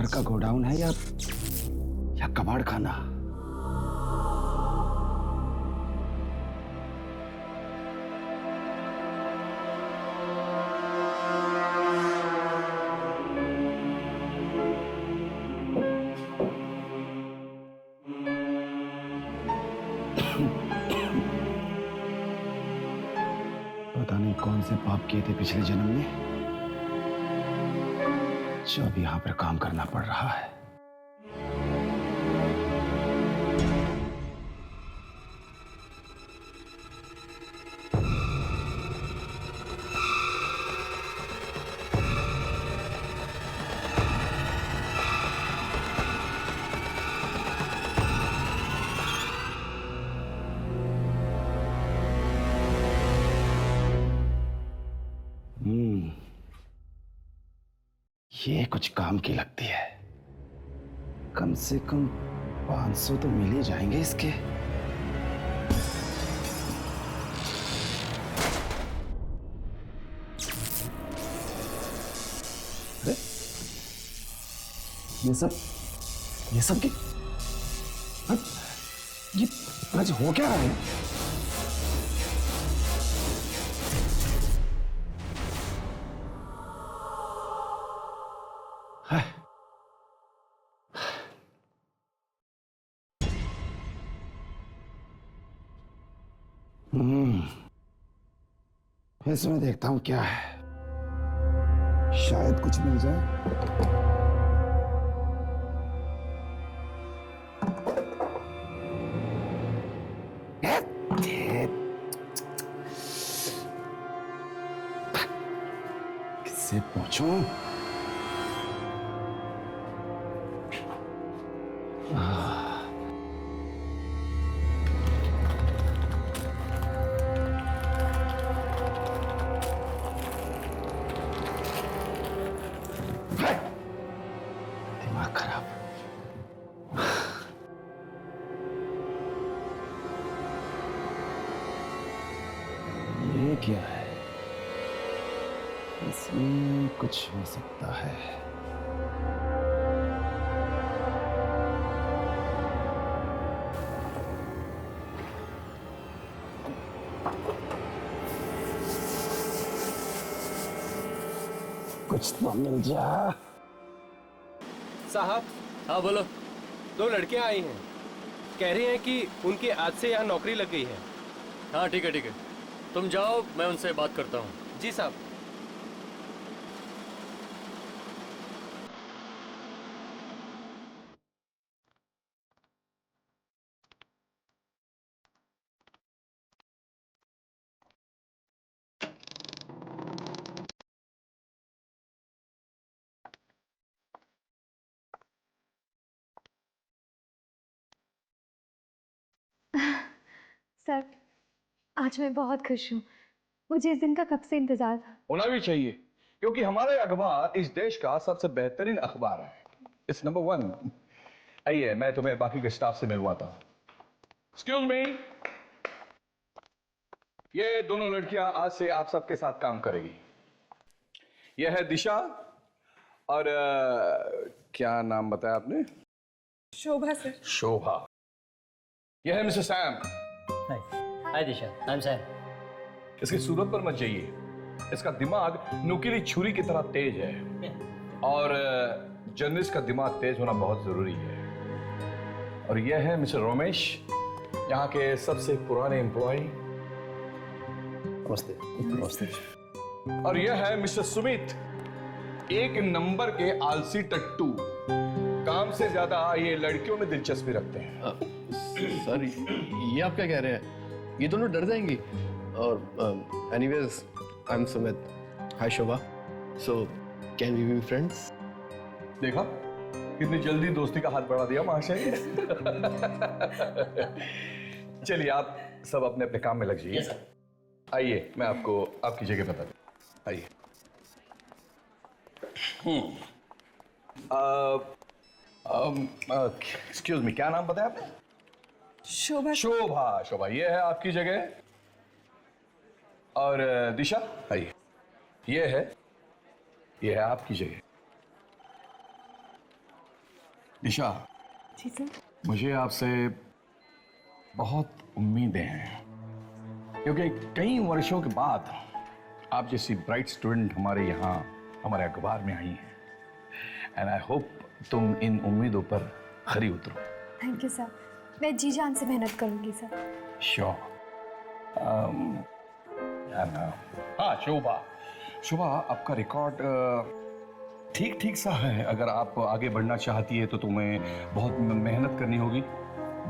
घर का गोडाउन है या कबाड़ खाना? पता नहीं कौन से पाप किए थे पिछले जन्म में, जो अब यहां पर काम करना पड़ रहा है। ये कुछ काम की लगती है। कम से कम 500 तो मिल ही जाएंगे इसके। अरे ये सब की ये आज हो क्या रहा है? इसमें देखता हूं क्या है, शायद कुछ मिल जाए। किससे पूछूं? दिमाग खराब। ये क्या है? इसमें कुछ हो सकता है। कुछ तो मिल जा। साहब। हाँ बोलो। 2 लड़कियां आई हैं, कह रही हैं कि उनकी आज से यहाँ नौकरी लग गई है। हाँ ठीक है, तुम जाओ, मैं उनसे बात करता हूँ। जी साहब। सर, आज मैं बहुत खुश हूँ। मुझे इस दिन का कब से इंतजार था। होना भी चाहिए, क्योंकि हमारे अखबार इस देश का सबसे बेहतरीन अखबार है। It's number 1। आइए, मैं तुम्हें बाकी के स्टाफ से मिलवाता हूँ। एक्सक्यूज मी, ये दोनों लड़कियां आज से आप सबके साथ काम करेगी। यह है दिशा और क्या नाम बताया आपने? शोभा सर। शोभा। यह है mister Sam. Hi Disha, I am Sam. इसकी सूरत पर मत जाइए, इसका दिमाग नुकीली छुरी की तरह तेज है और जर्नलिस्ट का दिमाग तेज होना बहुत जरूरी है। और यह है मिस्टर रोमेश, यहाँ के सबसे पुराने एम्प्लॉय। नमस्ते। नमस्ते। और यह है मिस्टर सुमित, 1 नंबर के आलसी टट्टू। काम से ज्यादा ये लड़कियों में दिलचस्पी रखते हैं। सर ये आप क्या कह रहे हैं? ये दोनों डर जाएंगी। और anyways, I am Sumit. Hi Shobha. So can we be friends? देखा कितनी जल्दी दोस्ती का हाथ बढ़ा दिया महाशय। चलिए आप सब अपने अपने काम में लग जाइए। आइए, मैं आपको आपकी जगह बता दूं। आइए। एक्सक्यूज मी, क्या नाम बताया आपने? शोभा। शोभा। शोभा, ये है आपकी जगह। और दिशा, आइए, ये है आपकी जगह। ईशा, जी सर। मुझे आपसे बहुत उम्मीदें हैं क्योंकि कई वर्षों के बाद आप जैसी ब्राइट स्टूडेंट हमारे यहाँ हमारे अखबार में आई हैं एंड आई होप तुम इन उम्मीदों पर खरी उतरो। थैंक यू सर, मैं जी जान से मेहनत करूंगी सर। श्योर। हाँ शोभा, शोभा आपका रिकॉर्ड ठीक ठीक सा है। अगर आप आगे बढ़ना चाहती है तो तुम्हें बहुत मेहनत करनी होगी,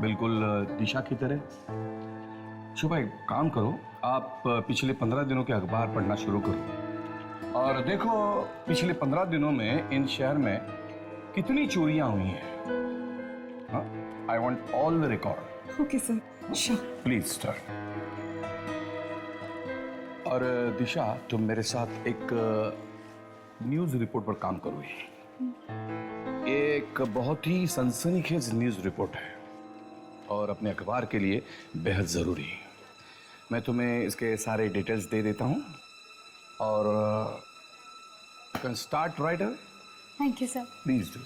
बिल्कुल दिशा की तरह। शोभा एक काम करो, आप पिछले 15 दिनों के अखबार पढ़ना शुरू करो और देखो पिछले 15 दिनों में इन शहर में कितनी चोरियां हुई हैं। I want all the record. Okay sir, sure. Please start. और दिशा, तुम मेरे साथ एक न्यूज रिपोर्ट पर काम करोगी। एक बहुत ही सनसनीखेज न्यूज रिपोर्ट है और अपने अखबार के लिए बेहद जरूरी है। मैं तुम्हें इसके सारे डिटेल्स दे देता हूं और you can start right away. Thank you sir. Please do.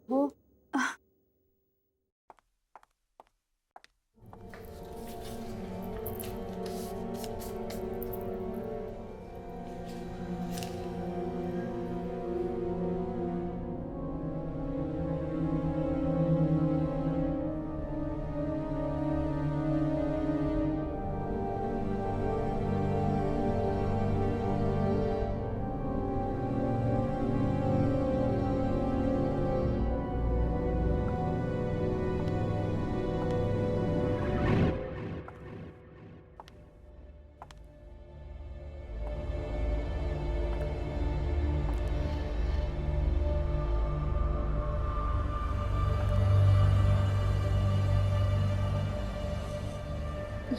वो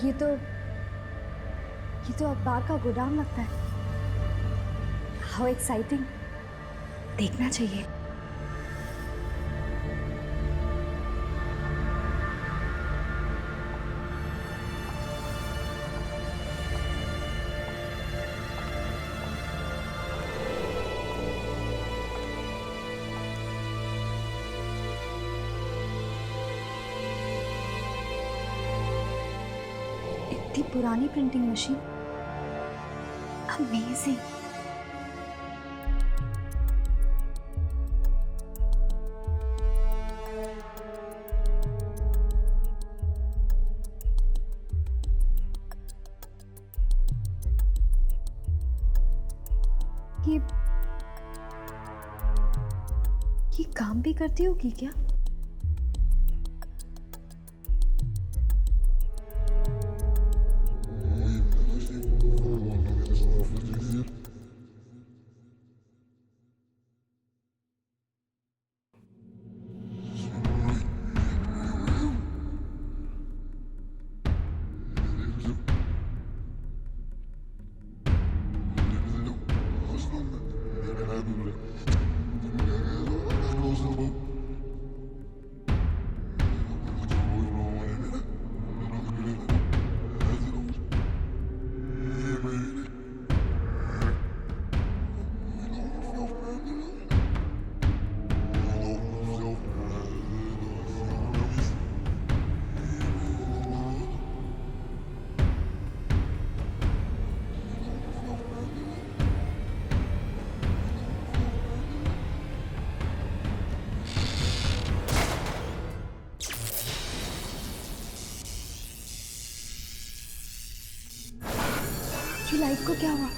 ये तो अखबार का गोदाम लगता है। हाउ एक्साइटिंग, देखना चाहिए। इतनी पुरानी प्रिंटिंग मशीन, अमेजिंग। ये काम भी करती होगी क्या? ये लाइट को क्या हुआ?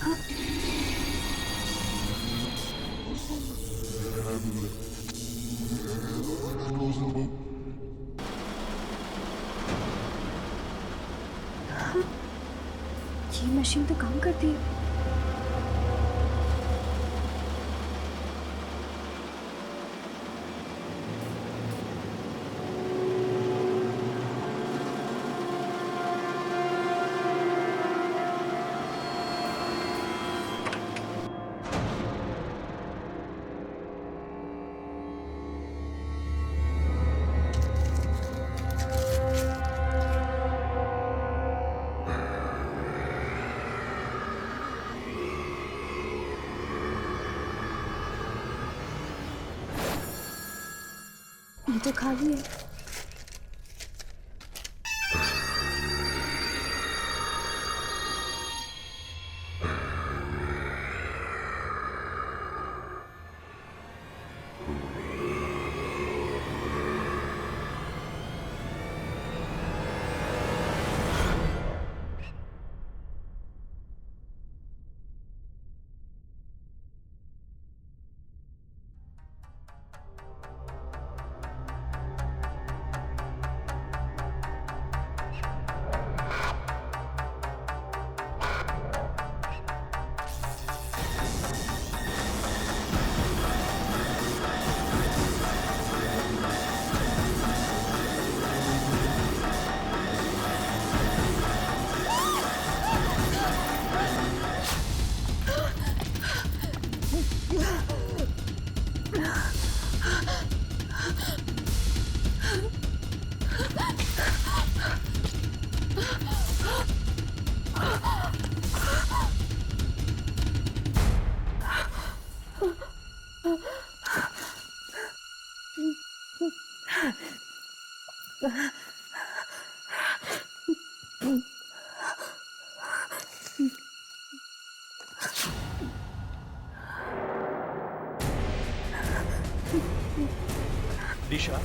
हाँ? हाँ? ये मशीन तो काम करती है। ये तो खाली है। दिशा,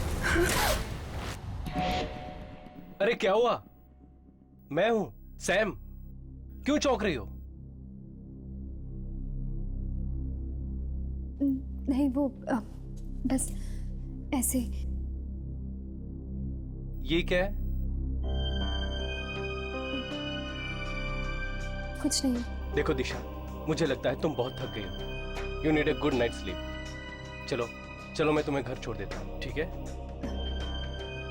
अरे क्या हुआ? मैं हूं सैम। क्यों चौंक रही हो? नहीं वो बस ऐसे। ये क्या है? कुछ नहीं। देखो दिशा, मुझे लगता है तुम बहुत थक गई हो। You need a good night sleep. चलो चलो, मैं तुम्हें घर छोड़ देता हूँ, ठीक है?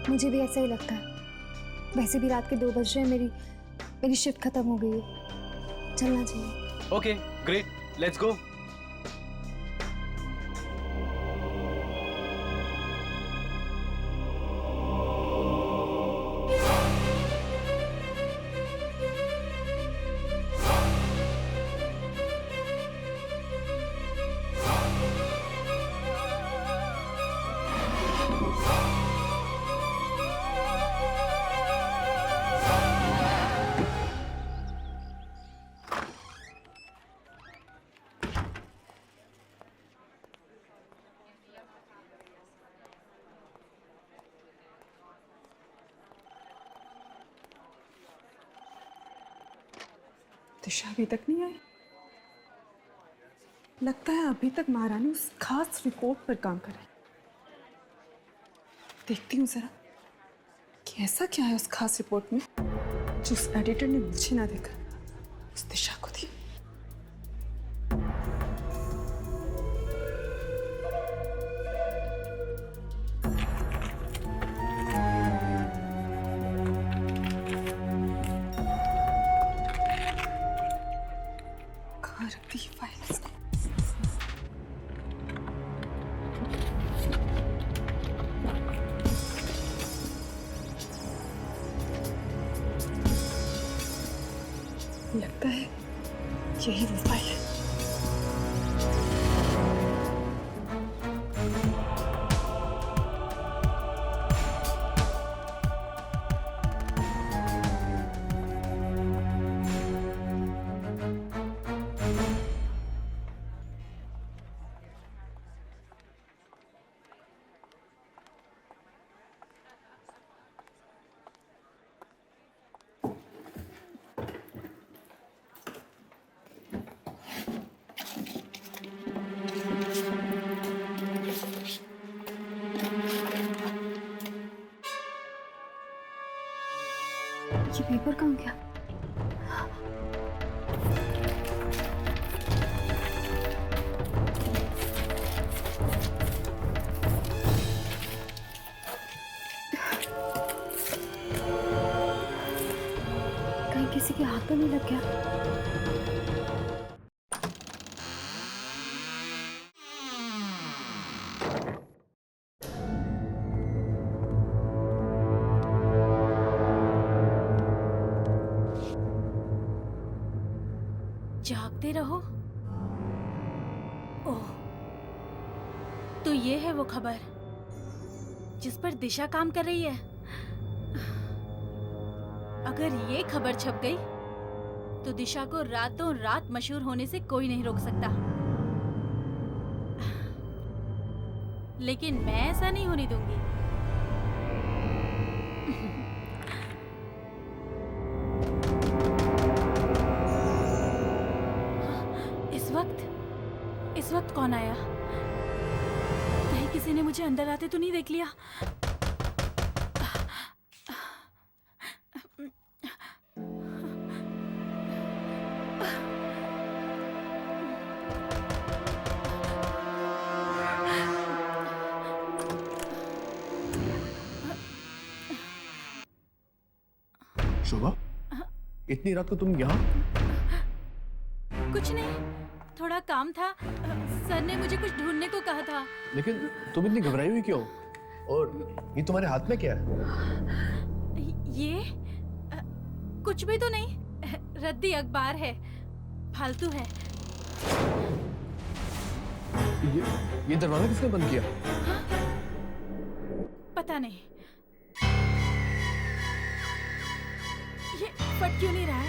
मुझे भी ऐसा ही लगता है। वैसे भी रात के 2 बज रहे हैं, मेरी शिफ्ट खत्म हो गई है, चलना चाहिए। Okay great, let's go. Disha अभी तक नहीं आई। लगता है अभी तक महारानी उस खास रिपोर्ट पर काम कर रही। देखती हूँ जरा कि ऐसा क्या है उस खास रिपोर्ट में जो उस एडिटर ने मुझे ना देखा, उस दिशा को दी। कहाँ रख दी फाइल इसने? लगता है यही वो फाइल है। ये पेपर कहाँ गया? कहीं किसी के हाथ तो नहीं लग गया? जागते रहो। ओह, तो ये है वो खबर जिस पर दिशा काम कर रही है। अगर ये खबर छप गई तो दिशा को रातों रात मशहूर होने से कोई नहीं रोक सकता। लेकिन मैं ऐसा नहीं होने दूंगी। इस वक्त कौन आया? कहीं किसी ने मुझे अंदर आते तो नहीं देख लिया? शोभा, इतनी रात को तुम यहाँ? कुछ नहीं, थोड़ा काम था। सर ने मुझे कुछ ढूंढने को कहा था। लेकिन तुम इतनी घबराई हुई क्यों? और ये तुम्हारे हाथ में क्या है? ये कुछ भी तो नहीं, रद्दी अखबार है, फालतू है। ये दरवाजा किसने बंद किया? पता नहीं, ये फट क्यों नहीं रहा है?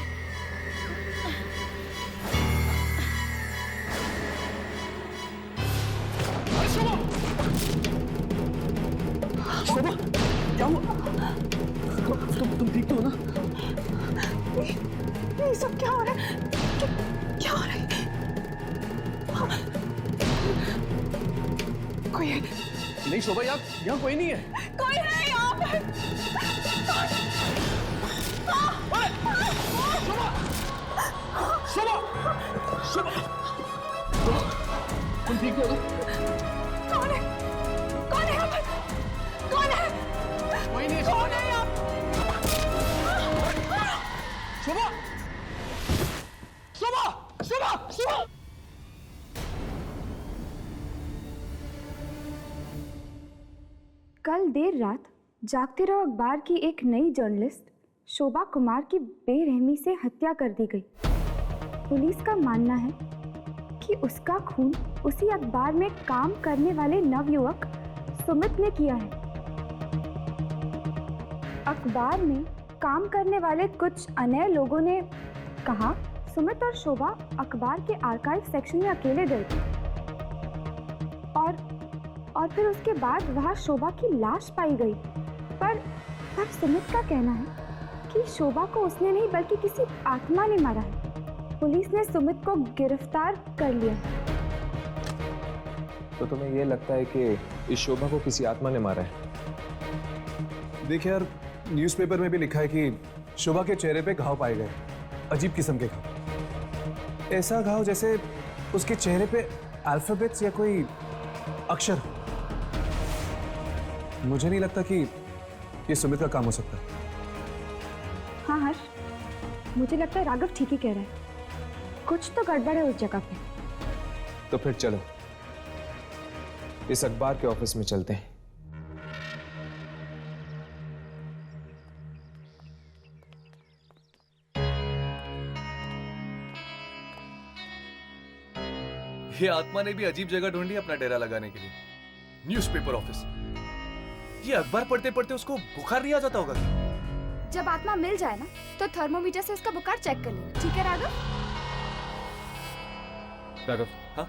शोभा, क्या हुआ? तुम ठीक तो हो ना? ये सब क्या हो रहा है? क्या हो रहा है? कोई है? नहीं शोभा, यहाँ कोई नहीं है। कोई है यहाँ पर? शोभा, तुम ठीक हो ना? कौन है? कौन है यहाँ पर? कौन है? कोई नहीं है। कौन है यहाँ? शोभा, शोभा, शोभा, शोभा। कल देर रात जागते रहो अखबार की एक नई जर्नलिस्ट शोभा कुमार की बेरहमी से हत्या कर दी गई। पुलिस का मानना है कि उसका खून उसी अखबार में काम करने वाले नवयुवक सुमित ने किया है। अखबार में काम करने वाले कुछ अन्य लोगों ने कहा सुमित और शोभा अखबार के आर्काइव सेक्शन में अकेले गए थे और फिर उसके बाद वहां शोभा की लाश पाई गई। पर सुमित का कहना है कि शोभा को उसने नहीं बल्कि किसी आत्मा ने मारा है। पुलिस ने सुमित को गिरफ्तार कर लिया है। तो तुम्हें यह लगता है कि इस शोभा को किसी आत्मा ने मारा है? देखिए यार, न्यूज़पेपर में भी लिखा है कि शोभा के चेहरे पे घाव पाए गए, अजीब किस्म के घाव। ऐसा घाव जैसे उसके चेहरे पे अल्फाबेट्स या कोई अक्षर हो। मुझे नहीं लगता कि ये सुमित का काम हो सकता। हाँ हर्ष, मुझे लगता है राघव ठीक ही कह रहा है। कुछ तो गड़बड़ है उस जगह पे। तो फिर चलो इस अखबार के ऑफिस में चलते हैं। ये आत्मा ने भी अजीब जगह ढूंढी अपना डेरा लगाने के लिए। Newspaper office. ये अखबार पढ़ते पढ़ते उसको बुखार नहीं आ जाता होगा क्या? जब आत्मा मिल जाए ना तो थर्मोमीटर से उसका बुखार चेक कर लेना, ठीक है राघव? राघव, हाँ?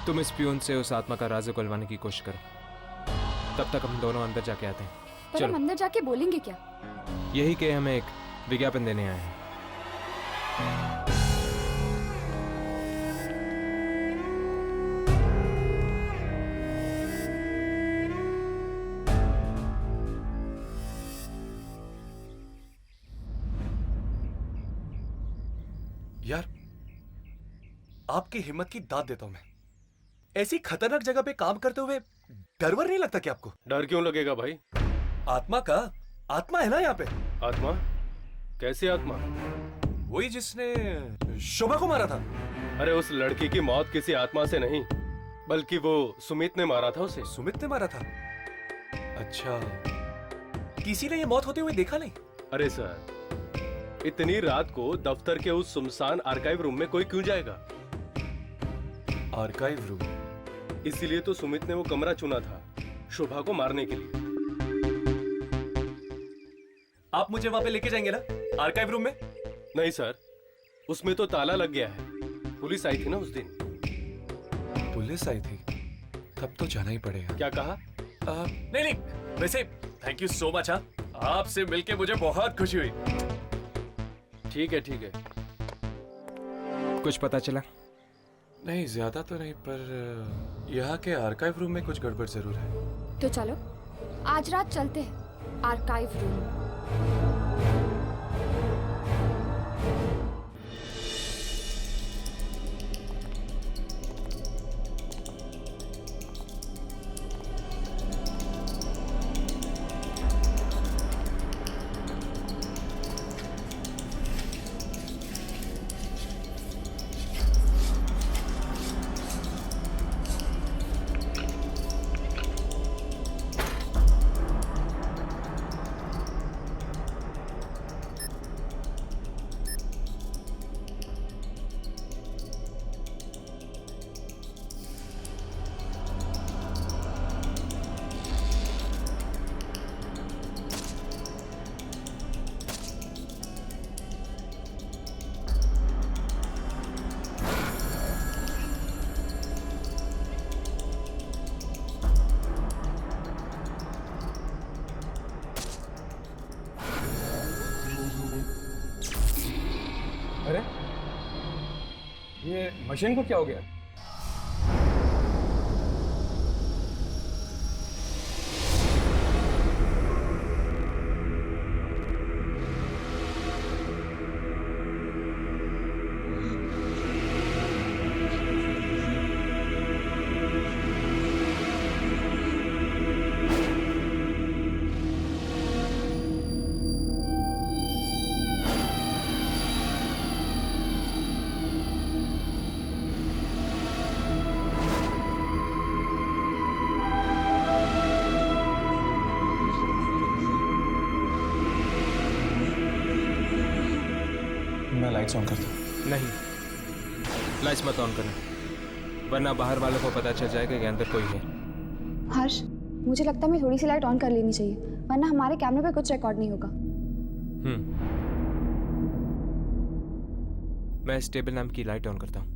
तुम इस पियून से उस आत्मा का राज उगलवाने की कोशिश करो। तब तक हम दोनों अंदर जाके आते हैं। पर हम अंदर जाके बोलेंगे क्या? यही कि हमें एक विज्ञापन देने आए हैं। यार, आपकी हिम्मत की दाद देता हूं मैं। ऐसी खतरनाक जगह पे काम करते हुए डर वर नहीं लगता क्या आपको? डर क्यों लगेगा भाई? आत्मा का आत्मा है ना यहाँ पे। आत्मा? कैसी आत्मा? वही जिसने शोभा को मारा था। अरे उस लड़की की मौत किसी आत्मा से नहीं, बल्कि वो सुमित ने मारा था उसे। सुमित ने मारा था? अच्छा, किसी ने ये मौत होते हुए देखा नहीं? अरे सर, इतनी रात को दफ्तर के उस सुनसान आर्काइव रूम में कोई क्यों जाएगा? Archive room? इसीलिए तो सुमित ने वो कमरा चुना था। शोभा को मारने के लिए। आप मुझे वहां पे लेके जाएंगे ना, आर्काइव रूम में? नहीं सर, उसमें तो ताला लग गया है। पुलिस आई थी ना उस दिन। पुलिस आई थी? तब तो जाना ही पड़ेगा। क्या कहा? नहीं नहीं, वैसे थैंक यू सो मच। हाँ, आपसे मिलके मुझे बहुत खुशी हुई। ठीक है ठीक है। कुछ पता चला? नहीं, ज्यादा तो नहीं, पर यहाँ के आर्काइव रूम में कुछ गड़बड़ जरूर है। तो चलो आज रात चलते हैं आर्काइव रूम। अरे ये मशीन को क्या हो गया? मैं लाइट्स ऑन करता हूँ। नहीं, लाइट्स मत ऑन करना, वरना बाहर वालों को पता चल जाएगा कि अंदर कोई है। हर्ष, मुझे लगता है मैं थोड़ी सी लाइट ऑन कर लेनी चाहिए, वरना हमारे कैमरे पे कुछ रिकॉर्ड नहीं होगा। मैं इस टेबल लैंप की लाइट ऑन करता हूँ।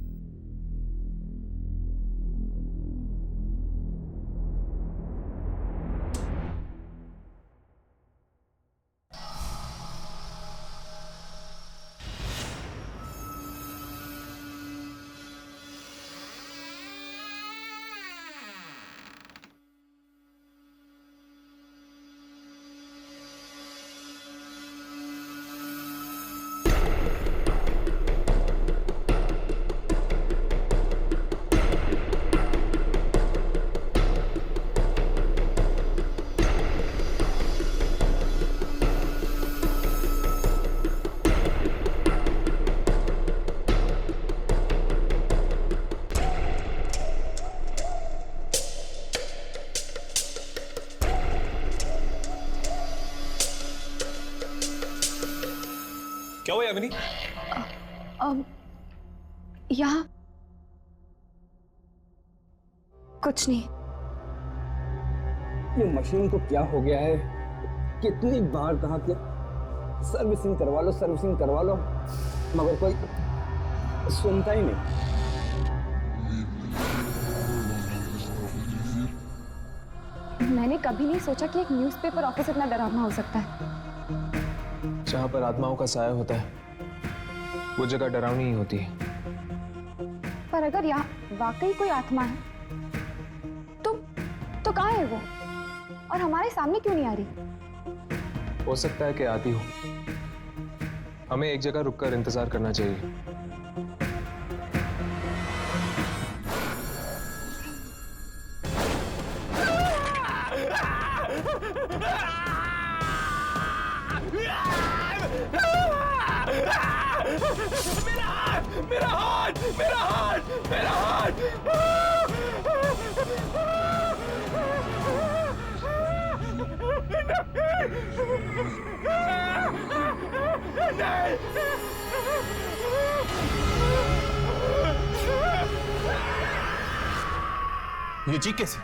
क्या हुआ यामिनी? यहाँ कुछ नहीं। ये मशीन को क्या हो गया है? कितनी बार कहा कि सर्विसिंग करवा लो, सर्विसिंग करवा लो, मगर कोई सुनता ही नहीं। मैंने कभी नहीं सोचा कि एक न्यूज़पेपर ऑफिस इतना डरावना हो सकता है। जहाँ पर आत्माओं का साया होता है वो जगह डरावनी ही होती है। पर अगर यहाँ वाकई कोई आत्मा है तो कहाँ है वो, और हमारे सामने क्यों नहीं आ रही? हो सकता है कि आती हो। हमें एक जगह रुककर इंतजार करना चाहिए। मेरा हाथ, मेरा हाथ, मेरा हाथ! ये जी कैसे?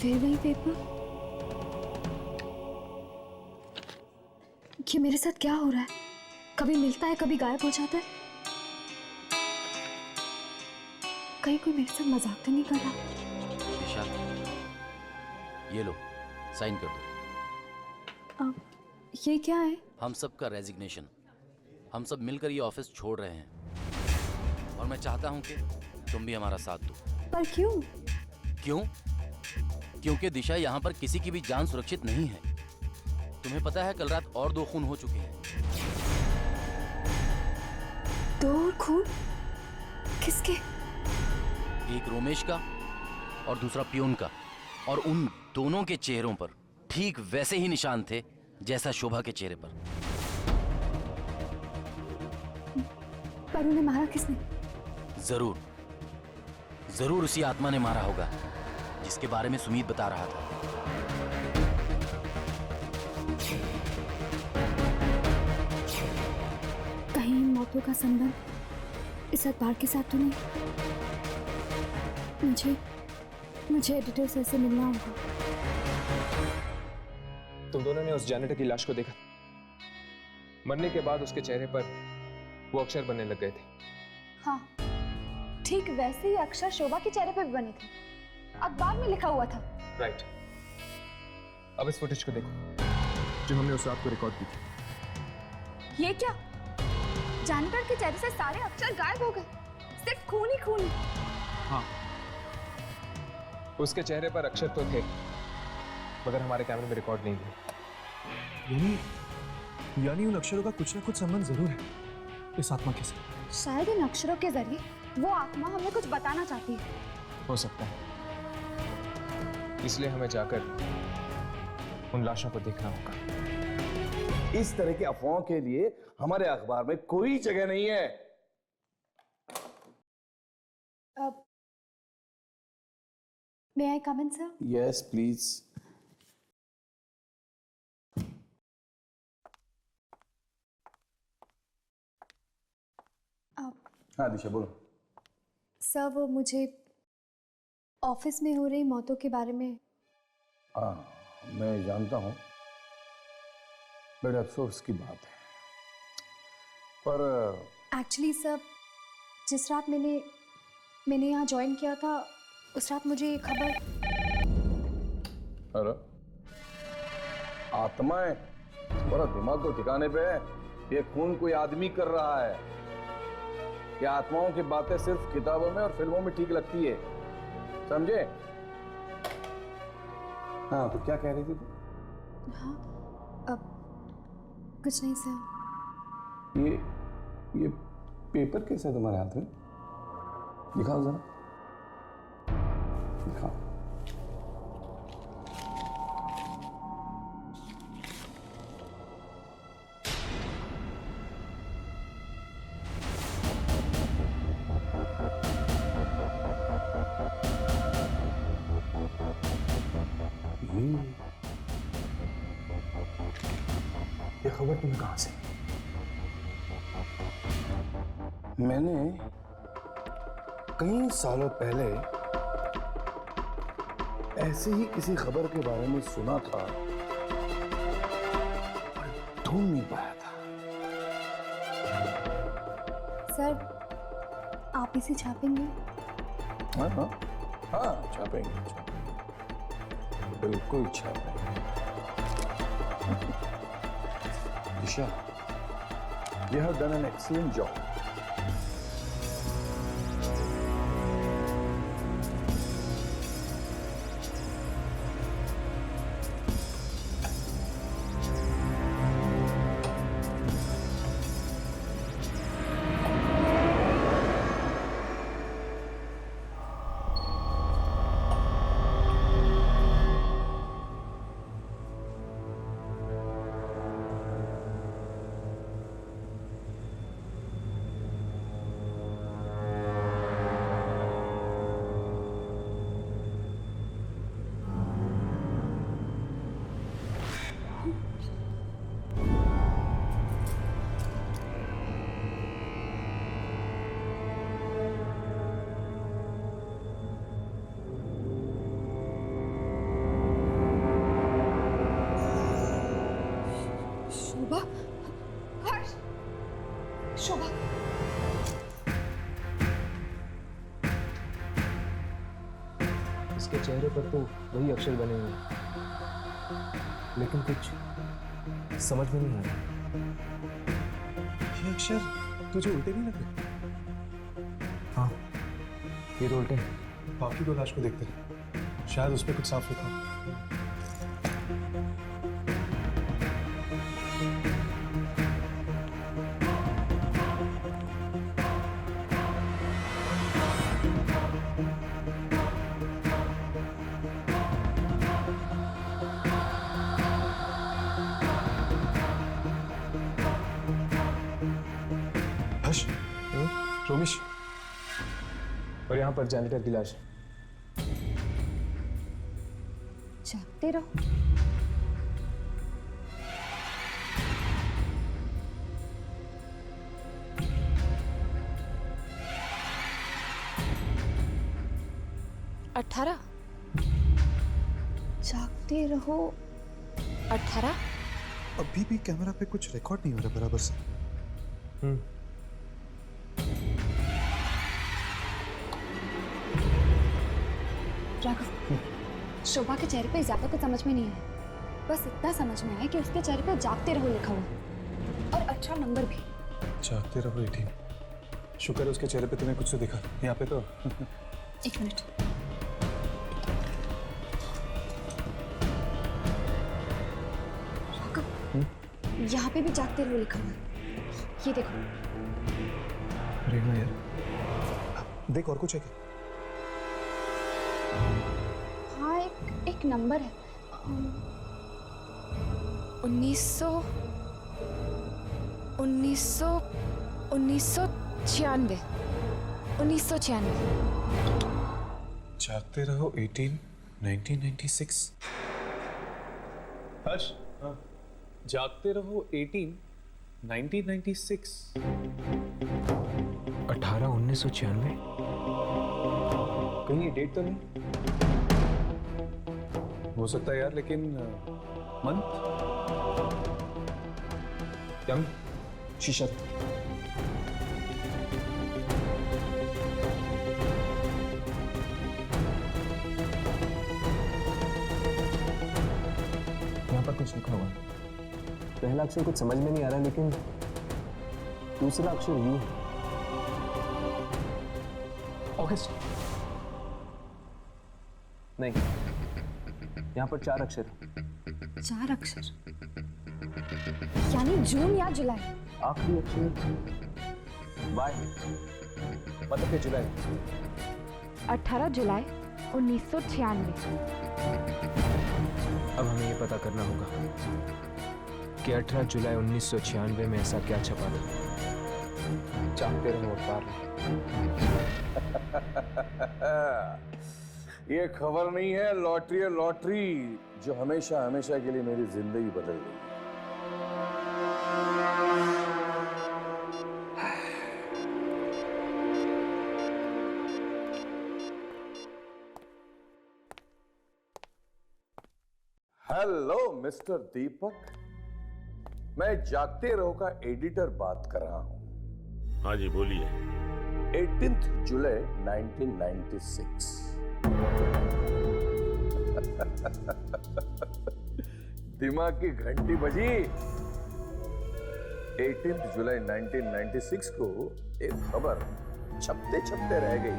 फिर वही पेपर। ये मेरे साथ क्या हो रहा है? कभी मिलता है, कभी गायब हो जाता है। कहीं कोई मेरे साथ मजाक तो नहीं कर रहा? दिशा, ये लो, साइन कर दो। ये क्या है? हम सब का रेजिग्नेशन। हम सब मिलकर ये ऑफिस छोड़ रहे हैं और मैं चाहता हूं कि तुम भी हमारा साथ दो। पर क्यों? क्यों? क्योंकि दिशा, यहाँ पर किसी की भी जान सुरक्षित नहीं है। तुम्हें पता है कल रात और 2 खून हो चुके हैं। 2 खून? किसके? एक रोमेश का और दूसरा पियून का, और उन दोनों के चेहरों पर ठीक वैसे ही निशान थे जैसा शोभा के चेहरे पर। पर उन्हें मारा किसने? जरूर जरूर उसी आत्मा ने मारा होगा जिसके बारे में सुमीत बता रहा था। कहीं इन मौतों का संबंध इस अखबार के साथ तो नहीं? मुझे एडिटर सर से मिलना होगा। तुम दोनों ने उस जैनेटर की लाश को देखा? मरने के बाद उसके चेहरे पर वो अक्षर बनने लग गए थे। हाँ, ठीक वैसे ही अक्षर शोभा के चेहरे पे भी बने थे। अखबार में लिखा हुआ था। राइट। अब इस फुटेज को देखो जो हमने उस रात को रिकॉर्ड की थी। ये क्या? जानवर के चेहरे से सारे अक्षर गायब हो गए, सिर्फ खून ही खून। हाँ, उसके चेहरे पर अक्षर तो थे मगर हमारे कैमरे में रिकॉर्ड नहीं हुए। यानी उन अक्षरों का कुछ ना कुछ संबंध जरूर है इस आत्मा के साथ। शायद इन अक्षरों के जरिए वो आत्मा हमें कुछ बताना चाहती है। हो सकता है, इसलिए हमें जाकर उन लाशों को देखना होगा। इस तरह की अफवाहों के लिए हमारे अखबार में कोई जगह नहीं है। May I come in, sir? Yes please. हाँ दिशा बोलो। सर, वो मुझे ऑफिस में हो रही मौतों के बारे में। हाँ मैं जानता हूँ, बड़े अफसोस की बात है। पर एक्चुअली सर, जिस रात मैंने यहाँ ज्वाइन किया था उस रात मुझे ये खबर। अरे आत्माएं, थोड़ा दिमाग तो ठिकाने पे है। ये खून कोई आदमी कर रहा है। ये आत्माओं की बातें सिर्फ किताबों में और फिल्मों में ठीक लगती है, समझे? हाँ तो क्या कह रही थी तू? हाँ, अब कुछ नहीं सर। ये पेपर कैसे है तुम्हारे हाथ में? दिखाओ जरा, दिखाओ। ये खबर तुम्हें कहां से? मैंने कई सालों पहले ऐसे ही किसी खबर के बारे में सुना था और ढूंढ नहीं पाया था। सर, आप इसे छापेंगे? हाँ हाँ हाँ, छापेंगे, बिल्कुल छापेंगे। दिशा, you have done an excellent job. शोभा, इसके चेहरे पर तो वही अक्षर बने हुए हैं, लेकिन कुछ समझ में नहीं आ रहा। ये अक्षर तुझे उल्टे नहीं लग रहे? हाँ, ये तो उल्टे हैं। बाकी दो लाश को देखते हैं, शायद उस पर कुछ साफ लिखा हो। हर्ष, रोमिश, और यहाँ पर जैनिटर की लाश है। जागते रहो। अठारह, जागते रहो। 18। अभी भी कैमरा पे कुछ रिकॉर्ड नहीं हो रहा बराबर से। राघव, शोभा के चेहरे पे ज्यादा कुछ समझ में नहीं आया, बस इतना समझ में आया कि उसके चेहरे पे जागते रहो लिखा हुआ और 18 नंबर भी। जागते रहो 18। शुक्र है उसके चेहरे पे तुम्हें कुछ तो दिखा, यहाँ पे तो। एक मिनट। राघव, यहाँ पे भी जागते रहो लिखा हुआ है, ये देखो। रेमा यार, देख और कुछ है क्या? हाँ, एक नंबर है। 1996। जागते रहो 18, 1996। हर्ष, जागते रहो 18, 1996। 18 1996। कहीं ये डेट तो नहीं? हो सकता है यार, लेकिन मंथ यम शीशत। यहाँ पर कुछ लिखा हुआ है। पहला अक्षर कुछ समझ में नहीं आ रहा, लेकिन दूसरा अक्षर यू है। ऑगस्ट नहीं, यहाँ पर 4 अक्षर है। 4 अक्षर यानी जून या जुलाई। आखिरी अक्षर वाई, मतलब कि जुलाई। 18 जुलाई 1996। अब हमें ये पता करना होगा कि 18 जुलाई 1996 में ऐसा क्या छपा था। जागते रहो अखबार। ये खबर नहीं है, लॉटरी है, लॉटरी जो हमेशा हमेशा के लिए मेरी जिंदगी बदल गई। हेलो मिस्टर दीपक, मैं जागते रहो का एडिटर बात कर रहा हूं। हाँ जी बोलिए। 18 जुलाई 1996। दिमाग की घंटी बजी। 18 जुलाई 1996 को एक खबर छपते छपते रह गई,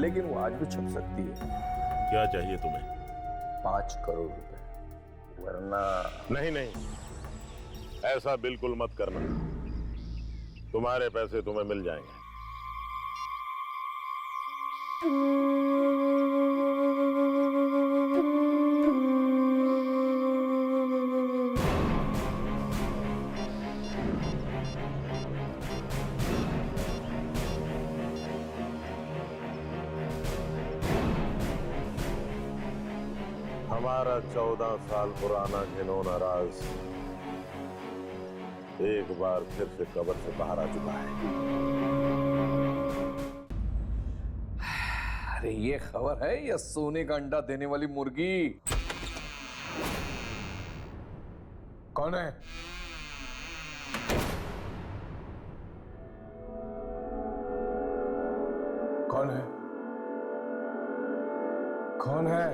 लेकिन वो आज भी छप सकती है। क्या चाहिए तुम्हें? 5 करोड़ रुपए, वरना नहीं नहीं, ऐसा बिल्कुल मत करना। तुम्हारे पैसे तुम्हें मिल जाएंगे। हमारा 14 साल पुराना घिनौना राज एक बार फिर से कब्र से बाहर आ चुका है। अरे ये खबर है या सोने का अंडा देने वाली मुर्गी? कौन है? कौन है? कौन है?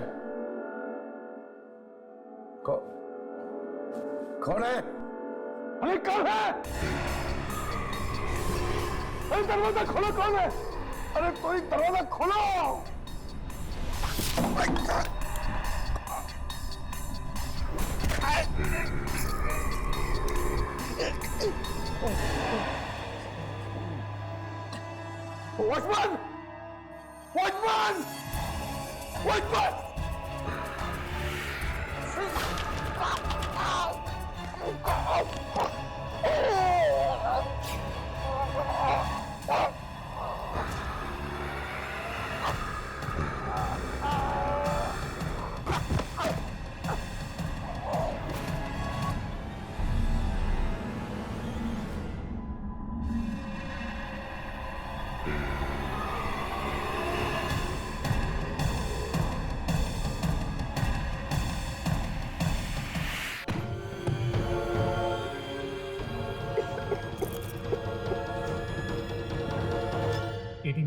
कौन है? अरे कौन है? अरे दरवाजा खोलो, कौन है? अरे कोई दरवाजा खोलो! Watchman! Watchman! Watchman!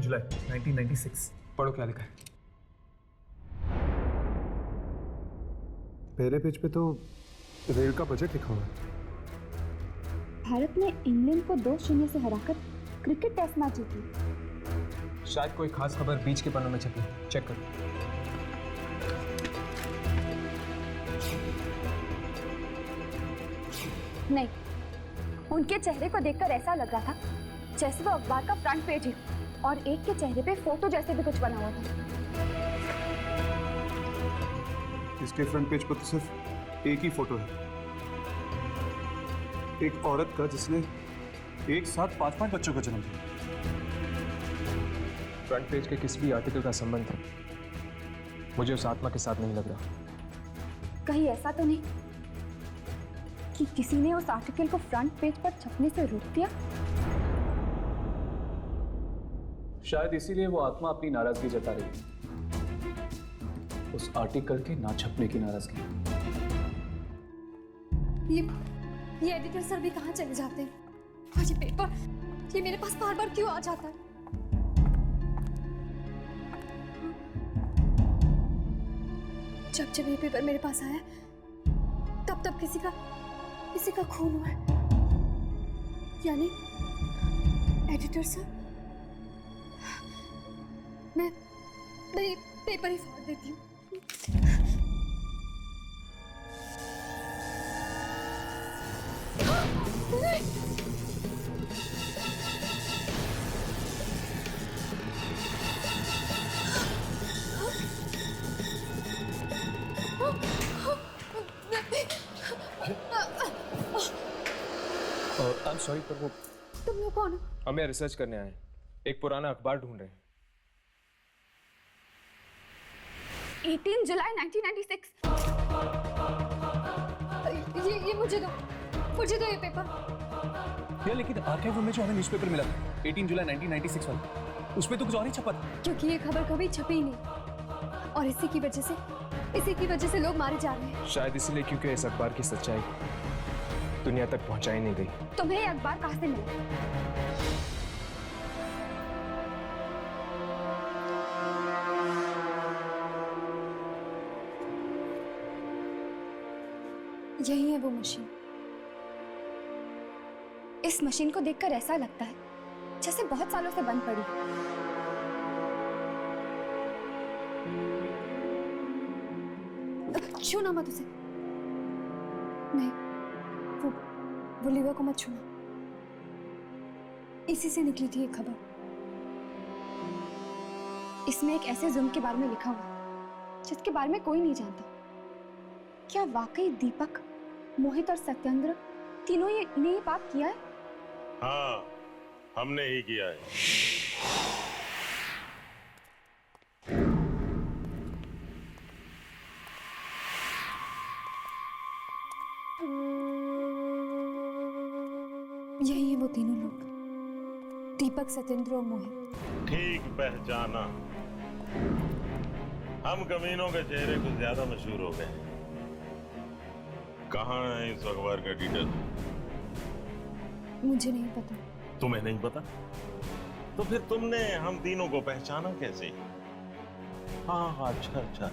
जुलाई 1996। पढ़ो क्या लिखा है। पहले पेज पे तो रेल का बजट लिखा हुआ है। भारत ने इंग्लैंड को 2-0 से हराकर क्रिकेट टेस्ट मैच जीती। शायद कोई खास खबर बीच के पन्नों में छपी, चेक करो। नहीं, उनके चेहरे को देखकर ऐसा लग रहा था जैसे वो अखबार का फ्रंट पेज ही, और एक के चेहरे पे फोटो जैसे भी कुछ बना हुआ था। इसके फ्रंट पेज पर तो सिर्फ एक ही फोटो है, एक औरत का जिसने एक साथ 5-5 बच्चों का जन्म दिया। फ्रंट पेज के किसी भी आर्टिकल का संबंध मुझे उस आत्मा के साथ नहीं लग रहा। कहीं ऐसा तो नहीं कि किसी ने उस आर्टिकल को फ्रंट पेज पर छपने से रोक दिया? शायद इसीलिए वो आत्मा अपनी नाराजगी जता रही है, उस आर्टिकल के ना छपने की नाराजगी। ये एडिटर सर भी कहाँ चले जाते हैं? और ये पेपर, ये मेरे पास बार बार क्यों आ जाता है? जब जब ये पेपर मेरे पास आया, तब तब किसी का खून हुआ है। यानी एडिटर सर, मैं ये पेपर ही फाड़ देती हूँ। आई एम सॉरी, पर वो तुम लोग कौन हो? हमें रिसर्च करने आए हैं, एक पुराना अखबार ढूंढ रहे हैं। 18 जुलाई 1996। ये मुझे दो ये पेपर। यार लेकिन आर्काइव रूम में जो हमें न्यूज़पेपर मिला था 18 जुलाई 1996 वाला, उसमें तो कुछ और ही छपा था। क्योंकि ये खबर कभी छपी ही नहीं, और इसी की वजह से लोग मारे जा रहे हैं। शायद इसलिए क्योंकि इस अखबार की सच्चाई दुनिया तक पहुंचाई नहीं गई। तुम्हें ये अखबार कहाँ से मिला? यही है वो मशीन। इस मशीन को देखकर ऐसा लगता है जैसे बहुत सालों से बंद पड़ी। छूना मत उसे। नहीं, वो लीवर को मत छूना। इसी से निकली थी ये खबर। इसमें एक ऐसे जुर्म के बारे में लिखा हुआ जिसके बारे में कोई नहीं जानता। क्या वाकई दीपक, मोहित और सत्येंद्र तीनों ने ये पाप किया है? हाँ, हमने ही किया है। यही है वो तीनों लोग, दीपक, सत्येंद्र और मोहित। ठीक पहचाना। हम कमीनों के चेहरे कुछ ज्यादा मशहूर हो गए। कहाँ है इस अखबार का डिटेल? मुझे नहीं पता। तुम्हें नहीं पता? तो फिर तुमने हम तीनों को पहचाना कैसे? हाँ हाँ, अच्छा अच्छा,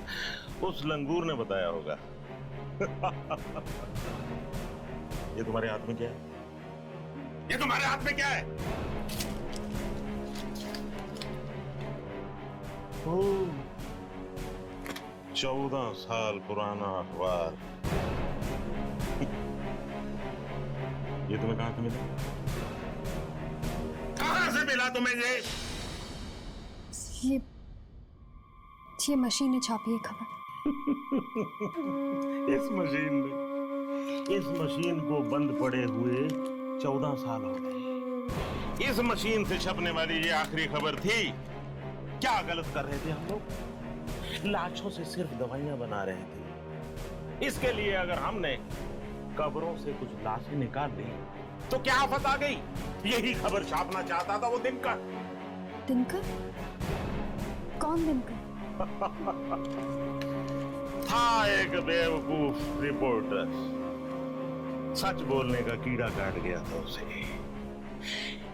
उस लंगूर ने बताया होगा। ये तुम्हारे हाथ में क्या है? ये तुम्हारे हाथ में क्या है? ओह, 14 साल पुराना अखबार। ये तुम्हें कहां से मिला? कहां से मिला तुम्हें ये? ये मशीन ने छापी है खबर। इस मशीन को बंद पड़े हुए 14 साल हो गए। इस मशीन से छपने वाली ये आखिरी खबर थी। क्या गलत कर रहे थे हम लोग? लाशों से सिर्फ दवाइयां बना रहे थे। इसके लिए अगर हमने कब्रों से कुछ लाशें निकाल ली तो क्या आफत आ गई? यही खबर छापना चाहता था वो दिनकर। दिनकर? कौन दिनकर? था एक बेवकूफ रिपोर्टर। सच बोलने का कीड़ा काट गया था उसे।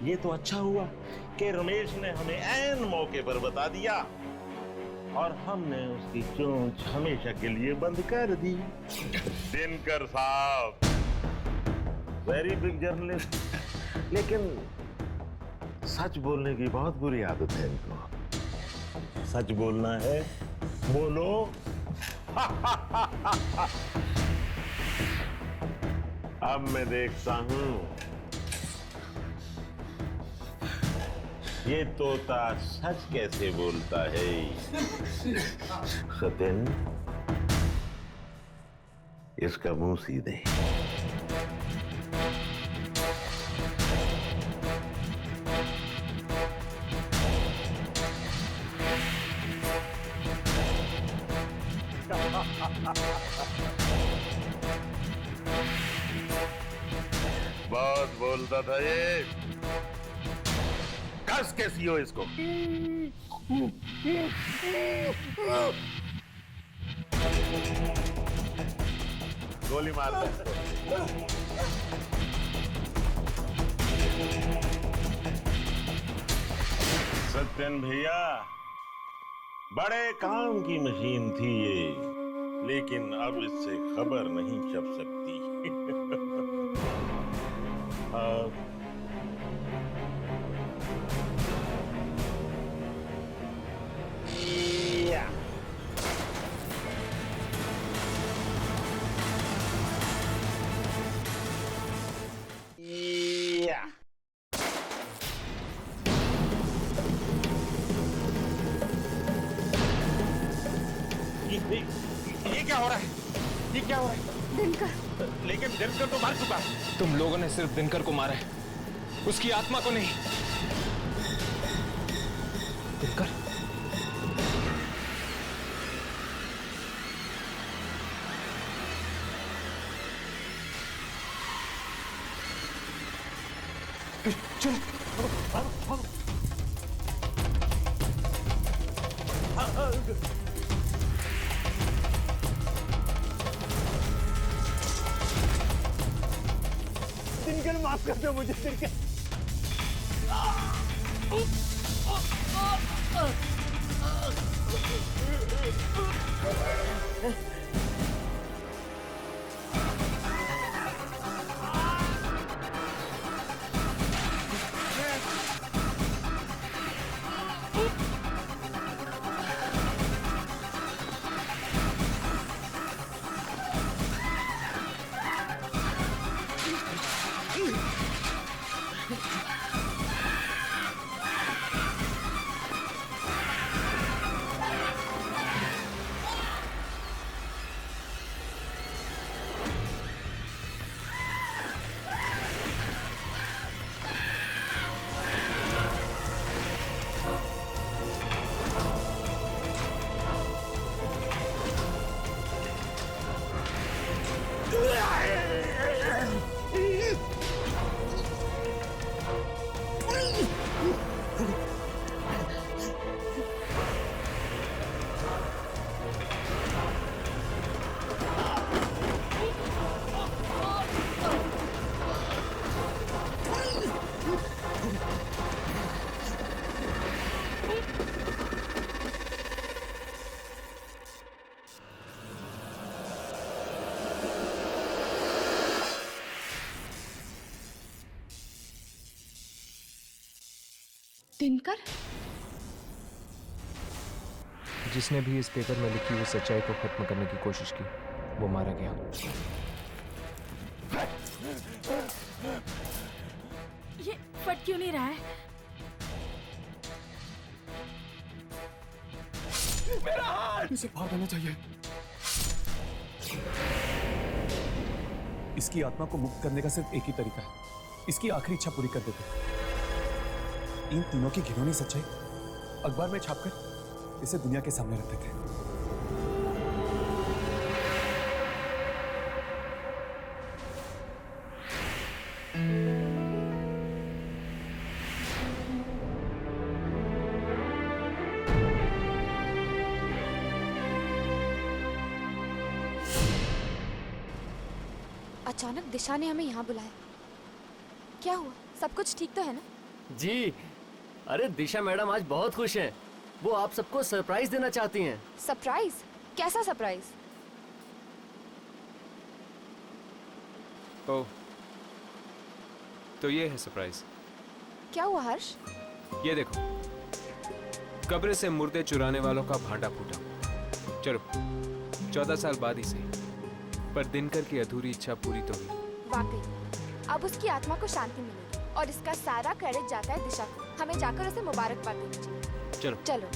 ये तो अच्छा हुआ कि रमेश ने हमें ऐन मौके पर बता दिया और हमने उसकी चोंच हमेशा के लिए बंद कर दी। दिनकर साहब वेरी बिग जर्नलिस्ट, लेकिन सच बोलने की बहुत बुरी आदत है इनको। सच बोलना है, बोलो। अब मैं देखता हूं ये तोता सच कैसे बोलता है। सत्यन, इसका मुंह सीधे। बहुत बोलता था ये। कस के सीओ इसको। गोली मार दे। सत्यन भैया, बड़े काम की मशीन थी ये, लेकिन अब इससे खबर नहीं छप सकती। ये क्या हो रहा है? ये क्या हो रहा है? दिनकर। लेकिन दिनकर तो मर चुका है। तुम लोगों ने सिर्फ दिनकर को मारा है, उसकी आत्मा को नहीं। दिनकर, चलो भागो भागो। दिनकर, माफ कर दो मुझे दिनकर। दिनकर? जिसने भी इस पेपर में लिखी हुई सच्चाई को खत्म करने की कोशिश की वो मारा गया। ये फट क्यों नहीं रहा है? मेरा हाथ! इसे भाग जाना चाहिए। इसकी आत्मा को मुक्त करने का सिर्फ एक ही तरीका है, इसकी आखिरी इच्छा पूरी कर देते। इन तीनों की घिनौनी सच्चाई अखबार में छापकर इसे दुनिया के सामने रख देते। अचानक दिशा ने हमें यहाँ बुलाया। क्या हुआ? सब कुछ ठीक तो है ना? जी, अरे दिशा मैडम आज बहुत खुश हैं। वो आप सबको सरप्राइज देना चाहती हैं। सरप्राइज? कैसा सरप्राइज? ओह, तो ये है सरप्राइज। क्या हुआ हर्ष? ये देखो, कब्र से मुर्दे चुराने वालों का भांडा फूटा। चलो 14 साल बाद ही सही, पर दिनकर की अधूरी इच्छा पूरी तो हुई। वाकई अब उसकी आत्मा को शांति मिलेगी और इसका सारा क्रेडिट जाता है दिशा को। हमें जाकर उसे मुबारकबाद देनी चाहिए। चलो चलो।